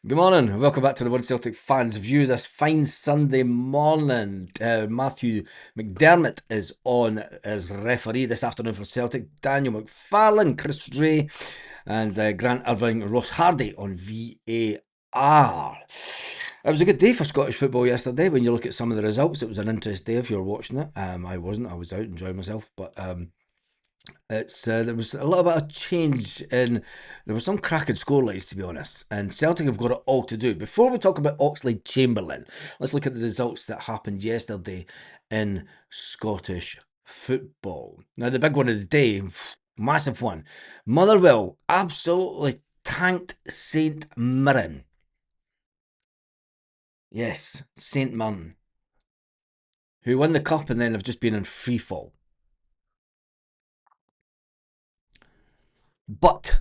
Good morning. Welcome back to the One Celtic Fans View this fine Sunday morning. Matthew McDermott is on as referee this afternoon for Celtic. Daniel McFarlane, Chris Ray, and Grant Irving, Ross Hardy on VAR. It was a good day for Scottish football yesterday. When you look at some of the results, it was an interesting day if you were watching it. I wasn't. I was out enjoying myself, but it's there was a little bit of change in. There were some cracking scorelines, to be honest, and Celtic have got it all to do. Before we talk about Oxley Chamberlain, let's look at the results that happened yesterday in Scottish football. Now, the big one of the day, massive one, Motherwell absolutely tanked Saint Mirren. Yes, Saint Mirren, who won the cup and then have just been in free fall. But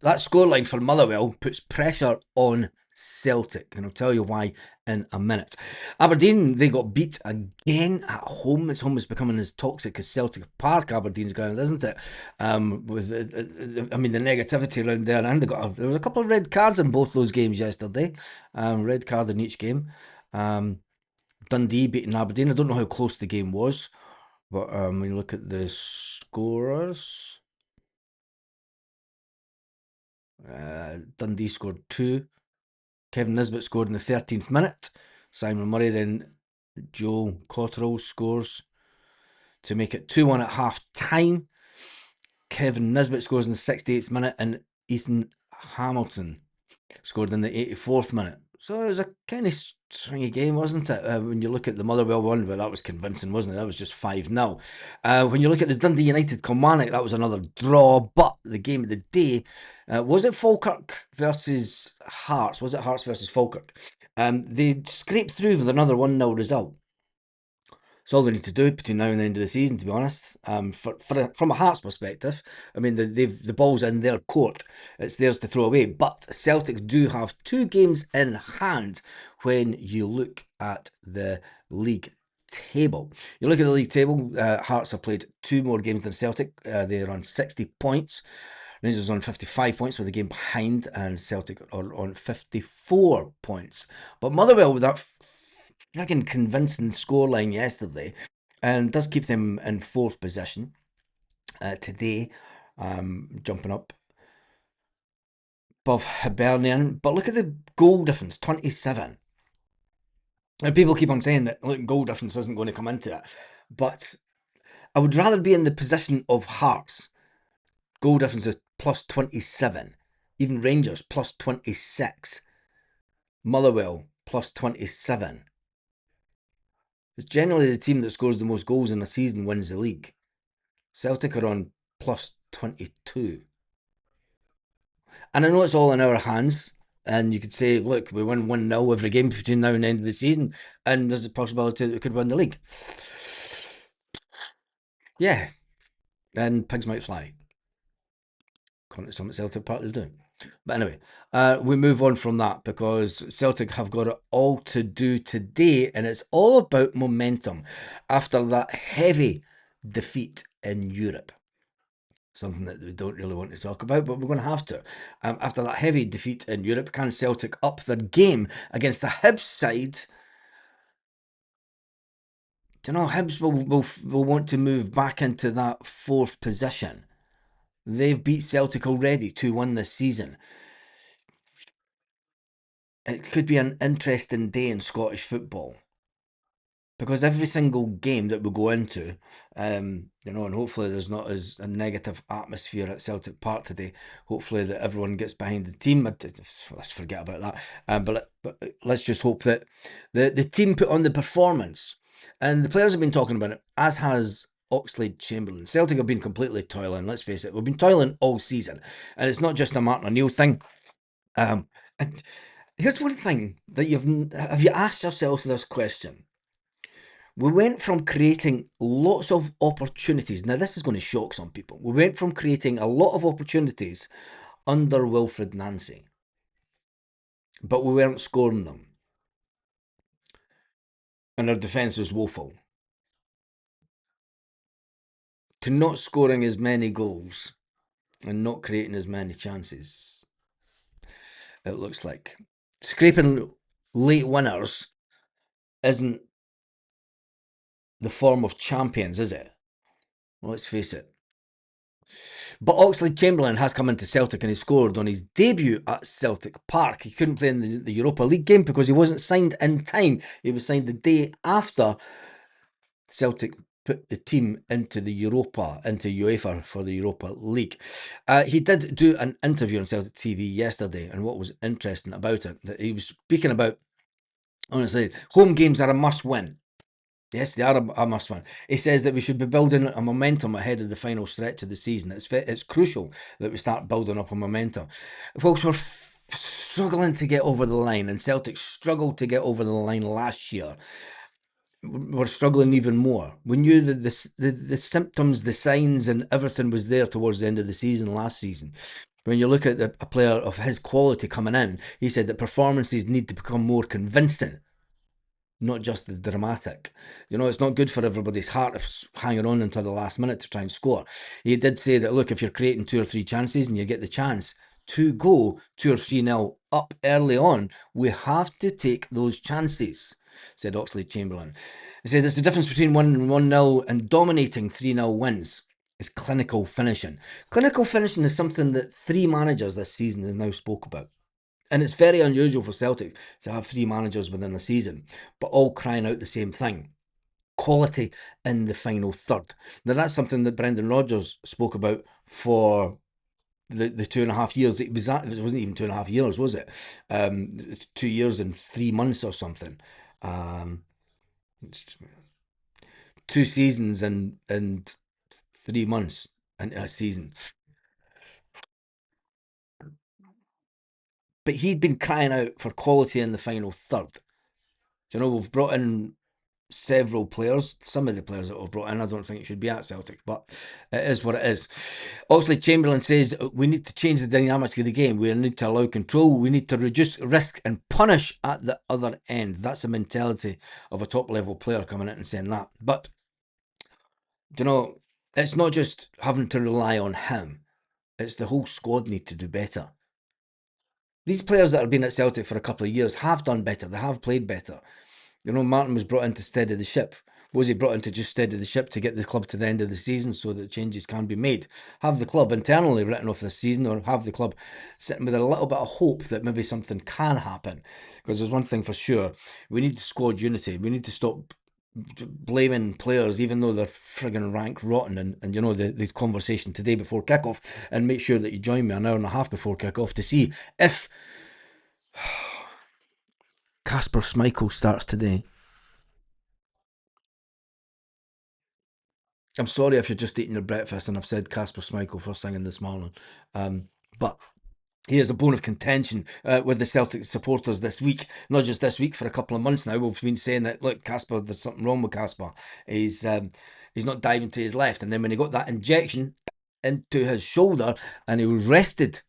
that scoreline for Motherwell puts pressure on Celtic, and I'll tell you why in a minute. Aberdeen, they got beat again at home. It's almost becoming as toxic as Celtic Park, Aberdeen's ground, isn't it? With I mean, the negativity around there, and there was a couple of red cards in both those games yesterday. Red card in each game. Dundee beating Aberdeen. I don't know how close the game was, but when you look at the scorers. Dundee scored 2. Kevin Nisbet scored in the 13th minute. Simon Murray, then Joel Cotterill scores to make it 2-1 at half time. Kevin Nisbet scores in the 68th minute, and Ethan Hamilton scored in the 84th minute. So it was a kind of swingy game, wasn't it? When you look at the Motherwell one, but that was convincing, wasn't it? That was just 5-0. When you look at the Dundee United Kilmarnock, that was another draw. But the game of the day, was it Falkirk versus Hearts? Was it Hearts versus Falkirk? They scraped through with another 1-0 result. It's all they need to do between now and the end of the season, to be honest. From a Hearts perspective, I mean, the ball's in their court. It's theirs to throw away. But Celtic do have 2 games in hand when you look at the league table. You look at the league table, Hearts have played 2 more games than Celtic. They're on 60 points. Rangers on 55 points with a game behind, and Celtic are on 54 points. But Motherwell, with that friggin' convincing scoreline yesterday, and does keep them in 4th position today, jumping up above Hibernian. But look at the goal difference, 27. And people keep on saying that, look, goal difference isn't going to come into it. But I would rather be in the position of Hearts. Goal difference is plus 27. Even Rangers, plus 26. Motherwell, plus 27. It's generally the team that scores the most goals in a season wins the league. Celtic are on plus 22. And I know it's all in our hands. And you could say, look, we win 1-0 every game between now and the end of the season. And there's a possibility that we could win the league. Yeah. And pigs might fly. According to some Celtic partly do. But anyway, we move on from that because Celtic have got it all to do today, and it's all about momentum after that heavy defeat in Europe. Something that we don't really want to talk about, but we're going to have to. After that heavy defeat in Europe, can Celtic up their game against the Hibs side? Do you know, Hibs will want to move back into that 4th position. They've beat Celtic already 2-1 this season. It could be an interesting day in Scottish football because every single game that we go into, and hopefully there's not as a negative atmosphere at Celtic Park today. Hopefully that everyone gets behind the team. Let's forget about that. But let's just hope that the team put on the performance, and the players have been talking about it, as has Oxley Chamberlain. Celtic have been completely toiling. Let's face it, we've been toiling all season, and it's not just a Martin O'Neill thing. And here's one thing that have you asked yourself this question? We went from creating lots of opportunities. Now, this is going to shock some people. We went from creating a lot of opportunities under Wilfred Nancy, but we weren't scoring them. And our defence was woeful. To not scoring as many goals and not creating as many chances, it looks like. scraping late winners isn't the form of champions, is it? Well, let's face it. But Oxley Chamberlain has come into Celtic and he scored on his debut at Celtic Park. He couldn't play in the Europa League game because he wasn't signed in time. He was signed the day after Celtic put the team into UEFA for the Europa League. He did do an interview on Celtic TV yesterday, and what was interesting about it, that he was speaking about, honestly, home games are a must win. Yes, they are a must win. He says that we should be building a momentum ahead of the final stretch of the season. It's crucial that we start building up a momentum. Folks, we're struggling to get over the line, and Celtic struggled to get over the line last year. We're struggling even more. We knew that the symptoms, the signs, and everything was there towards the end of the season last season. When you look at a player of his quality coming in, he said that performances need to become more convincing, not just the dramatic. It's not good for everybody's heart if hanging on until the last minute to try and score. He did say that, look, if you're creating 2 or 3 chances and you get the chance to go 2 or 3-0 up early on, we have to take those chances, said Oxley Chamberlain. He said it's the difference between 1-0 and dominating 3-0 wins is clinical finishing. Clinical finishing is something that 3 managers this season have now spoke about. And it's very unusual for Celtic to have 3 managers within a season, but all crying out the same thing: quality in the final third. Now, that's something that Brendan Rodgers spoke about for the 2.5 years. It wasn't even 2.5 years, was it? 2 years and 3 months or something. 2 seasons and 3 months into a season. But he'd been crying out for quality in the final third. We've brought in several players. Some of the players that were brought in, I don't think it should be at Celtic, but it is what it is. Oxley Chamberlain says we need to change the dynamic of the game. We need to allow control. We need to reduce risk and punish at the other end. That's the mentality of a top level player coming in and saying that. But it's not just having to rely on him. It's the whole squad need to do better. These players that have been at Celtic for a couple of years have done better. They have played better. Martin was brought in to steady the ship. Was he brought in to just steady the ship to get the club to the end of the season so that changes can be made? Have the club internally written off this season, or have the club sitting with a little bit of hope that maybe something can happen? Because there's one thing for sure: we need squad unity. We need to stop blaming players, even though they're frigging rank rotten. And the conversation today before kickoff, and make sure that you join me an hour and a half before kickoff to see if Kasper Schmeichel starts today. I'm sorry if you're just eating your breakfast and I've said Kasper Schmeichel first thing in this morning. But he is a bone of contention with the Celtic supporters this week. Not just this week, for a couple of months now. We've been saying that, look, Kasper, there's something wrong with Kasper. He's not diving to his left. And then when he got that injection into his shoulder and he was rested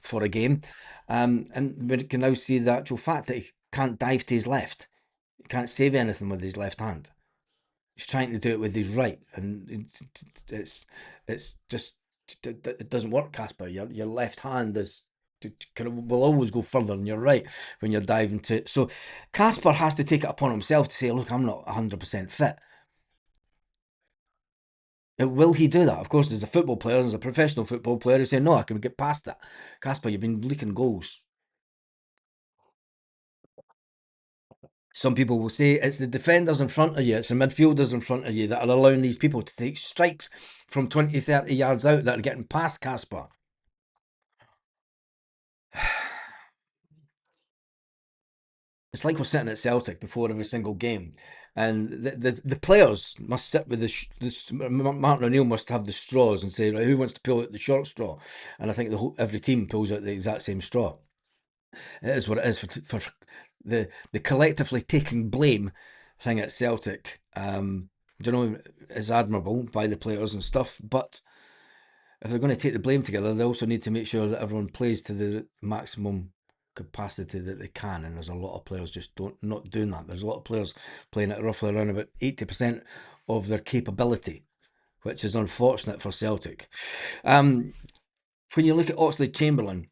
for a game, and we can now see the actual fact that he can't dive to his left. He can't save anything with his left hand. He's trying to do it with his right, and it's just it doesn't work, Casper. Your left hand will always go further than your right when you're diving to. So Casper has to take it upon himself to say, look, I'm not 100% fit. Will he do that? Of course, as a football player, as a professional football player, he's saying, no, I can get past that. Casper, you've been leaking goals. Some people will say it's the defenders in front of you, it's the midfielders in front of you that are allowing these people to take strikes from 20, 30 yards out that are getting past Casper. It's like we're sitting at Celtic before every single game, and the players must sit with Martin O'Neill must have the straws and say, right, who wants to pull out the short straw? And I think every team pulls out the exact same straw. It is what it is for the collectively taking blame thing at Celtic. Is admirable by the players and stuff, but if they're going to take the blame together, they also need to make sure that everyone plays to the maximum capacity that they can. And there's a lot of players just not doing that. There's a lot of players playing at roughly around about 80% of their capability, which is unfortunate for Celtic. When you look at Oxley Chamberlain,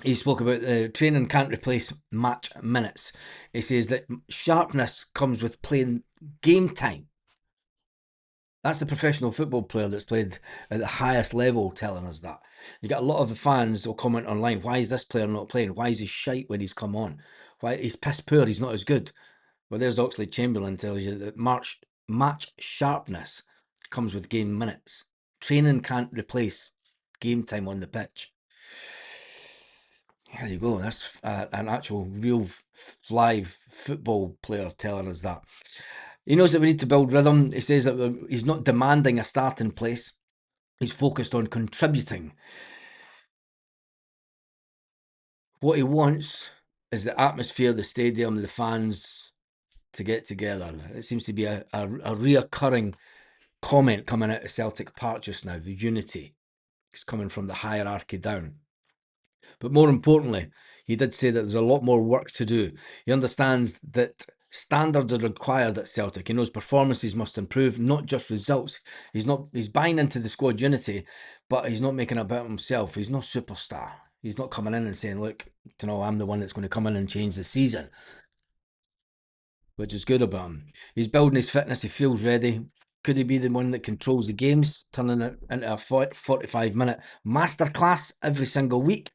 He spoke about training can't replace match minutes. He says that sharpness comes with playing game time. That's the professional football player that's played at the highest level telling us that. You got a lot of the fans will comment online, why is this player not playing? Why is he shite when he's come on? Why he's piss poor, he's not as good. Well, there's Oxley Chamberlain tells you that match sharpness comes with game minutes. Training can't replace game time on the pitch. There you go. That's an actual real live football player telling us that. He knows that we need to build rhythm. He says that he's not demanding a starting place. He's focused on contributing. What he wants is the atmosphere, the stadium, the fans to get together. It seems to be a reoccurring comment coming out of Celtic Park just now. The unity is coming from the hierarchy down. But more importantly, he did say that there's a lot more work to do. He understands that standards are required at Celtic. He knows performances must improve, not just results. He's buying into the squad unity, but he's not making it about himself. He's no superstar. He's not coming in and saying, look, I'm the one that's going to come in and change the season, which is good about him. He's building his fitness. He feels ready. Could he be the one that controls the games, turning it into a 45-minute masterclass every single week?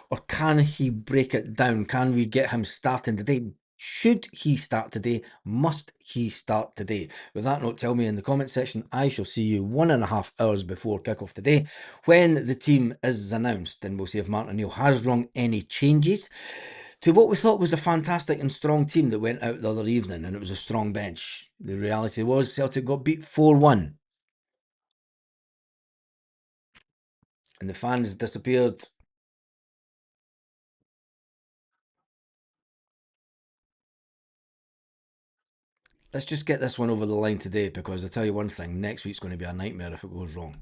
Or can he break it down? Can we get him starting today? Should he start today? Must he start today? With that note, tell me in the comment section. I shall see you 1.5 hours before kickoff today when the team is announced, and we'll see if Martin O'Neill has rung any changes to what we thought was a fantastic and strong team that went out the other evening, and it was a strong bench. The reality was Celtic got beat 4-1 and the fans disappeared. Let's just get this one over the line today, because I tell you one thing, next week's going to be a nightmare if it goes wrong.